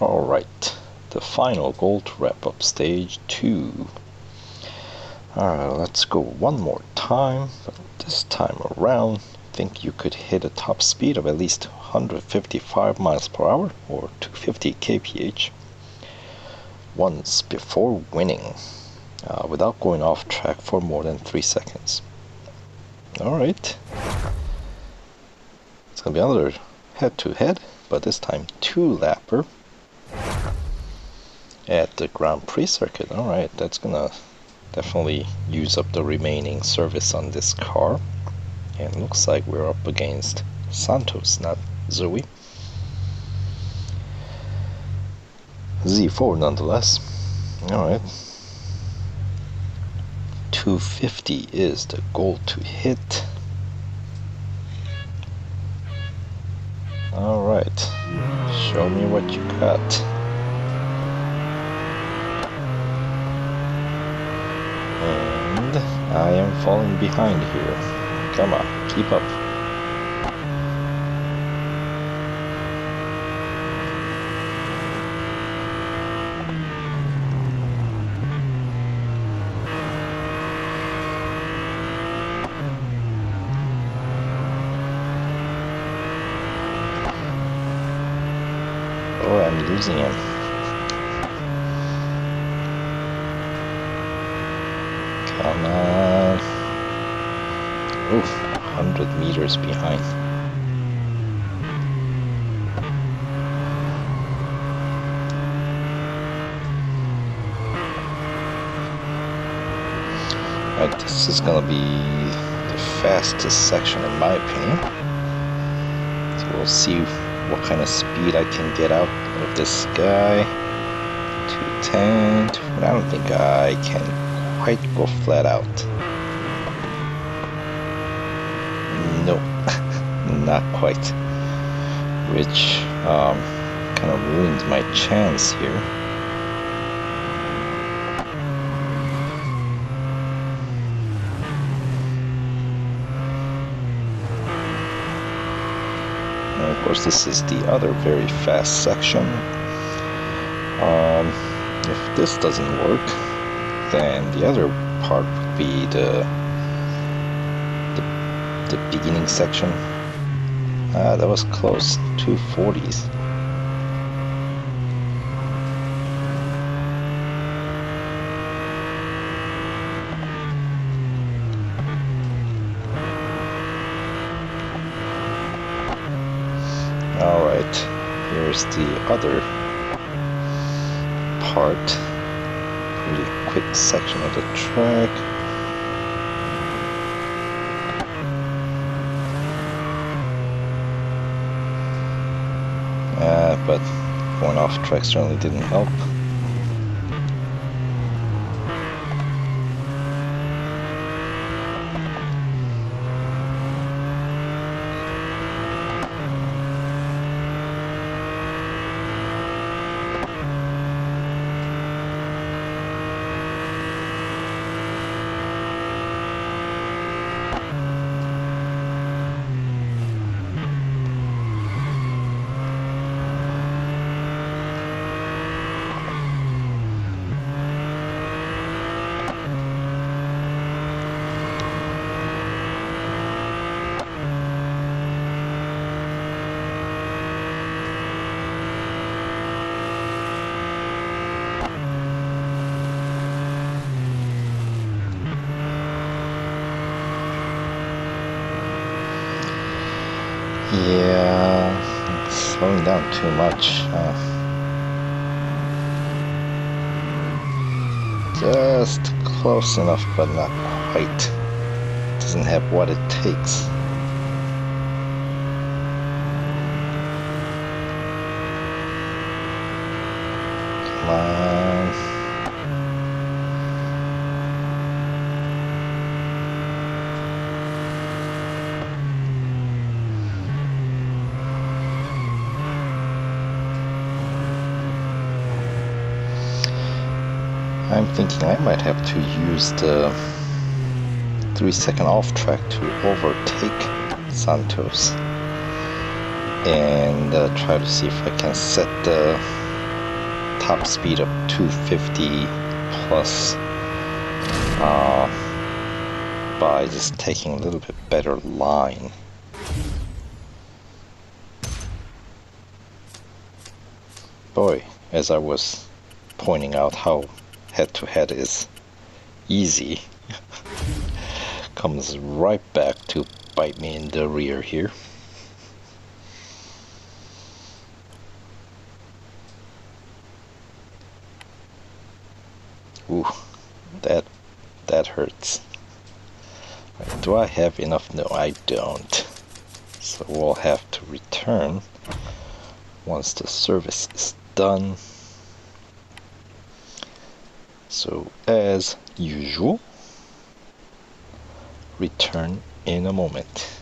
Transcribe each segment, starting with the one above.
Alright, the final goal to wrap up stage 2. Alright, let's go one more time, but this time around, I think you could hit a top speed of at least 155 miles per hour or 250 kph once before winning, without going off track for more than 3 seconds. Alright, it's gonna be another head-to-head, but this time 2-lapper at the Grand Prix circuit. Alright, that's gonna definitely use up the remaining service on this car. And looks like we're up against Santos, not Zoe. Z4 nonetheless. Alright. 250 is the goal to hit. Alright, show me what you got. And I am falling behind here. Come on, keep up. Oh, I'm losing him. Come on. Oof, 100 meters behind. Right, this is gonna be the fastest section in my opinion. So we'll see what kind of speed I can get out of this guy. 210, but I don't think I can quite go flat out. No, not quite. Which kind of ruins my chance here. And of course, this is the other very fast section. If this doesn't work, then the other part would be the beginning section. That was close, 240s. Alright, here's the other part. Really quick section of the track. But going off track certainly didn't help. Yeah, it's slowing down too much. Just close enough, but not quite. Doesn't have what it takes. Come on. I'm thinking I might have to use the 3-second off track to overtake Santos and try to see if I can set the top speed of 250 plus by just taking a little bit better line. Boy, as I was pointing out how head-to-head is easy, comes right back to bite me in the rear here. Ooh, that hurts. Do I have enough? No, I don't. So we'll have to return once the service is done. So as usual, return in a moment.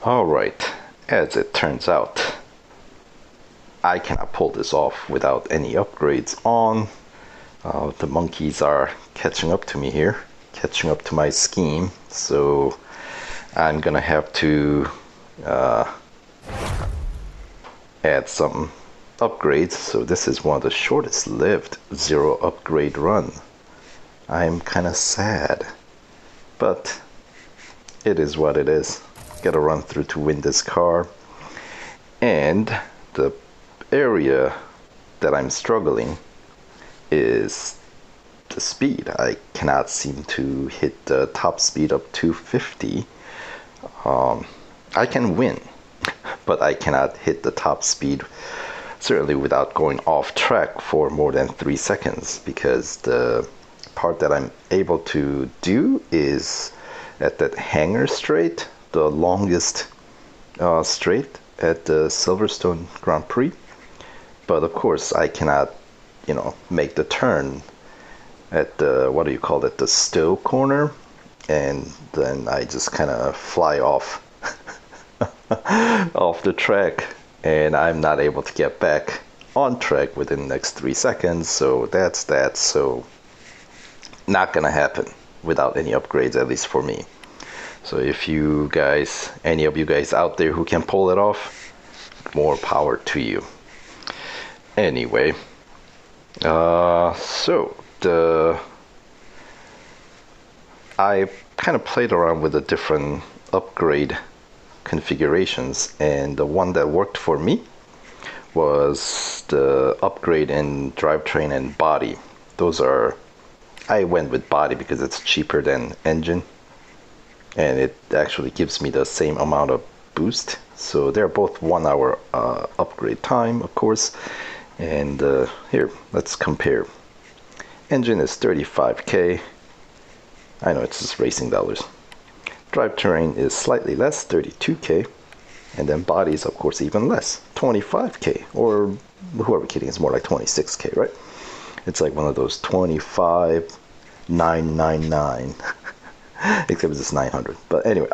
Alright, as it turns out, I cannot pull this off without any upgrades on. The monkeys are catching up to me here, catching up to my scheme, so I'm gonna have to add some upgrades. So this is one of the shortest lived zero upgrade run. I'm kinda sad, but it is what it is. Gotta run through to win this car. And the area that I'm struggling is the speed. I cannot seem to hit the top speed of 250. I can win, but I cannot hit the top speed, certainly without going off track for more than 3 seconds, because the part that I'm able to do is at that hangar straight, the longest straight at the Silverstone Grand Prix. But of course I cannot, make the turn at the, what do you call it, the stow corner, and then I just kind of fly off off the track, and I'm not able to get back on track within the next 3 seconds. So that's that. So not gonna happen without any upgrades, at least for me. So if you guys, any of you guys out there who can pull it off, more power to you. Anyway, I kind of played around with the different upgrade configurations, and the one that worked for me was the upgrade in drivetrain and body. I went with body because it's cheaper than engine, and it actually gives me the same amount of boost. So they're both 1 hour upgrade time, of course. And here, let's compare. Engine is 35k. I know it's just racing dollars. Drivetrain is slightly less, 32k. And then body is, of course, even less, 25k. Or who are we kidding? It's more like 26k, right? It's like one of those 25,999. Except it's 900. But anyway,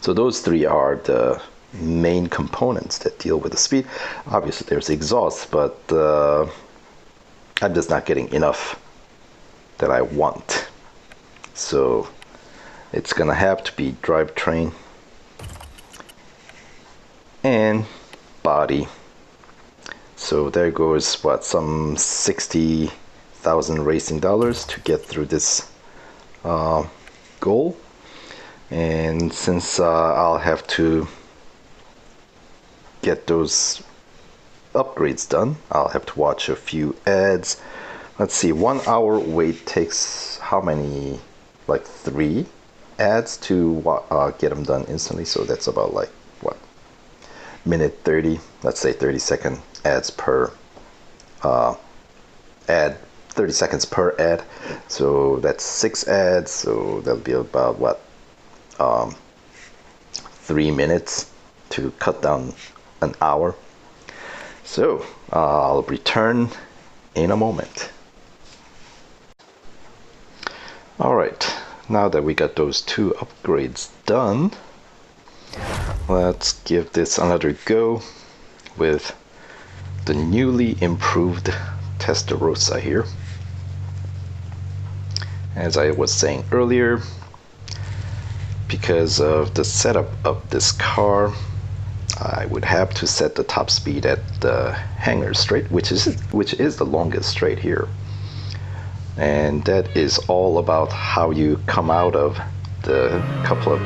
so those three are the main components that deal with the speed. Obviously there's exhaust, but I'm just not getting enough that I want. So it's gonna have to be drivetrain and body. So there goes what, some 60,000 racing dollars to get through this goal. And since I'll have to get those upgrades done, I'll have to watch a few ads. Let's see, 1 hour wait takes how many, like 3 ads to get them done instantly. So that's about like what, minute 30, let's say 30-second ads per ad, 30 seconds per ad. So that's 6 ads, so that'll be about what, 3 minutes to cut down an hour. So I'll return in a moment. Alright, now that we got those 2 upgrades done, let's give this another go with the newly improved Testarossa here. As I was saying earlier, because of the setup of this car, I would have to set the top speed at the hangar straight, which is the longest straight here. And that is all about how you come out of the couple of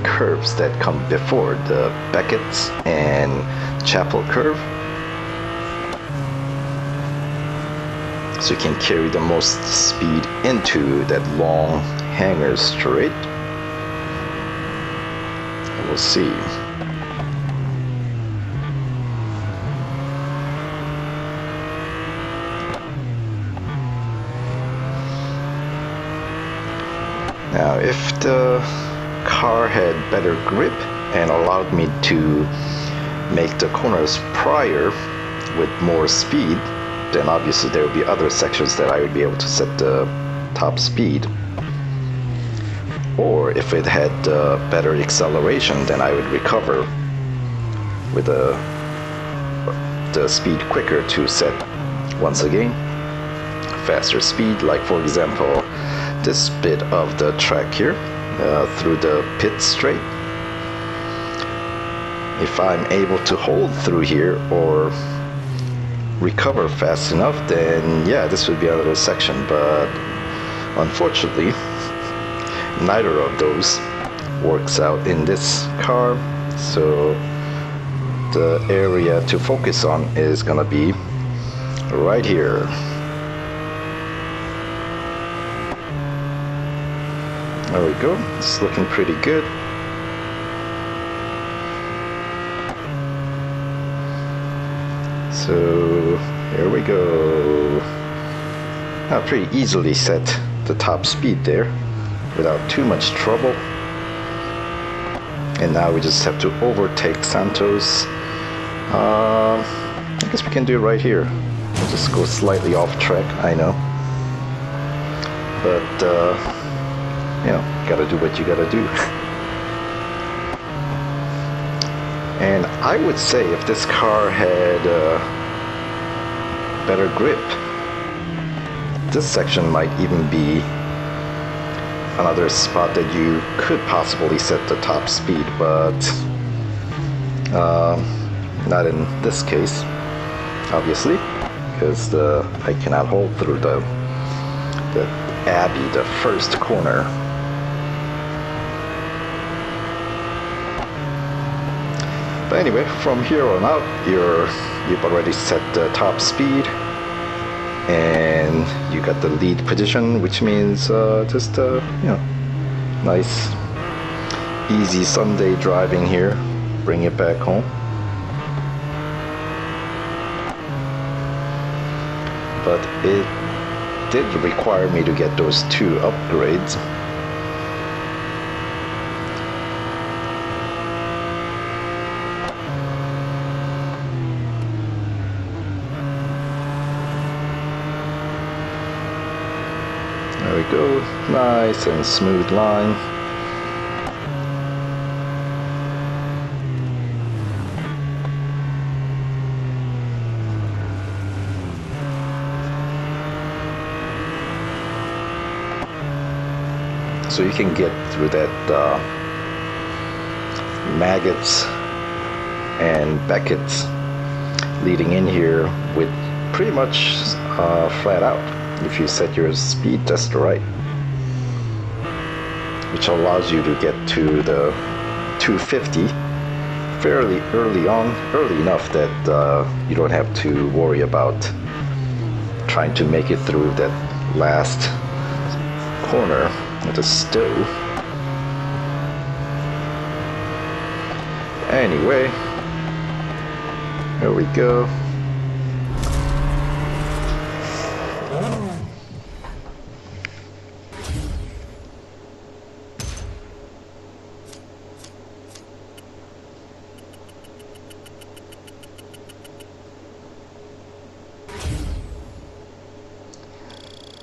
curves that come before the Beckett's and Chapel curve. So you can carry the most speed into that long hangar straight. We'll see. Now, if the car had better grip and allowed me to make the corners prior with more speed, then obviously there would be other sections that I would be able to set the top speed. Or if it had better acceleration, then I would recover with the speed quicker to set once again faster speed, like for example this bit of the track here through the pit straight. If I'm able to hold through here or recover fast enough, then yeah, this would be another section, but unfortunately neither of those works out in this car. So the area to focus on is gonna be right here. There we go, it's looking pretty good. So here we go. I pretty easily set the top speed there without too much trouble. And now we just have to overtake Santos. I guess we can do it right here. We'll just go slightly off track, I know. But, you know, gotta do what you gotta do. And I would say if this car had better grip, this section might even be another spot that you could possibly set the top speed, but not in this case, obviously, because I cannot hold through the Abbey, the first corner. But anyway, from here on out, you've already set the top speed, and you got the lead position, which means just you know, nice, easy Sunday driving here. Bring it back home. But it did require me to get those 2 upgrades. There we go, nice and smooth line. So you can get through that maggots and Beckett's leading in here with pretty much flat out, if you set your speed just right, which allows you to get to the 250 fairly early on, early enough that you don't have to worry about trying to make it through that last corner with a stow. Anyway, here we go.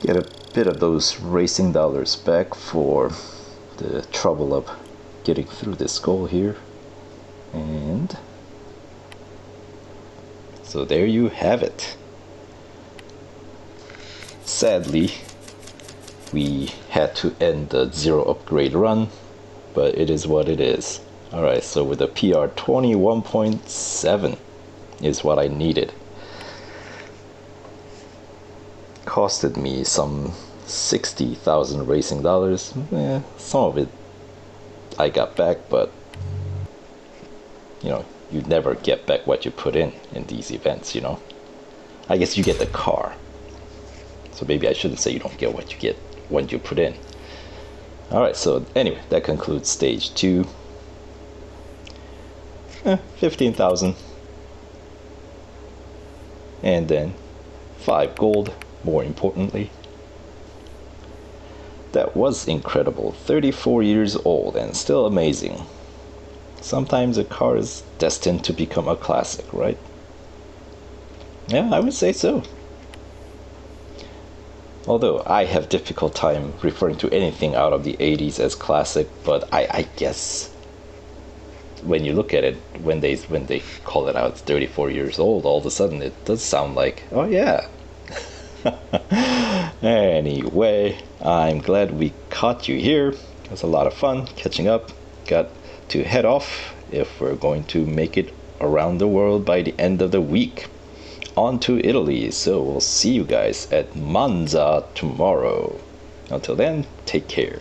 Get a bit of those racing dollars back for the trouble of getting through this goal here. And so there you have it. Sadly, we had to end the 0 upgrade run, but it is what it is. Alright, so with a PR 21.7 is what I needed. Costed me some 60,000 racing dollars. Some of it I got back, but you know, you never get back what you put in these events, you know. I guess you get the car, so maybe I shouldn't say you don't get what you get when you put in. Alright, so anyway, that concludes stage 2. 15,000, and then 5 gold, more importantly. That was incredible. 34 years old and still amazing. Sometimes a car is destined to become a classic, right? Yeah, I would say so. Although I have difficult time referring to anything out of the 80s as classic, but I guess when you look at it, when they call it out 34 years old, all of a sudden it does sound like, oh yeah. Anyway, I'm glad we caught you here. It was a lot of fun catching up. Got to head off if we're going to make it around the world by the end of the week. On to Italy, so we'll see you guys at Monza tomorrow. Until then, take care.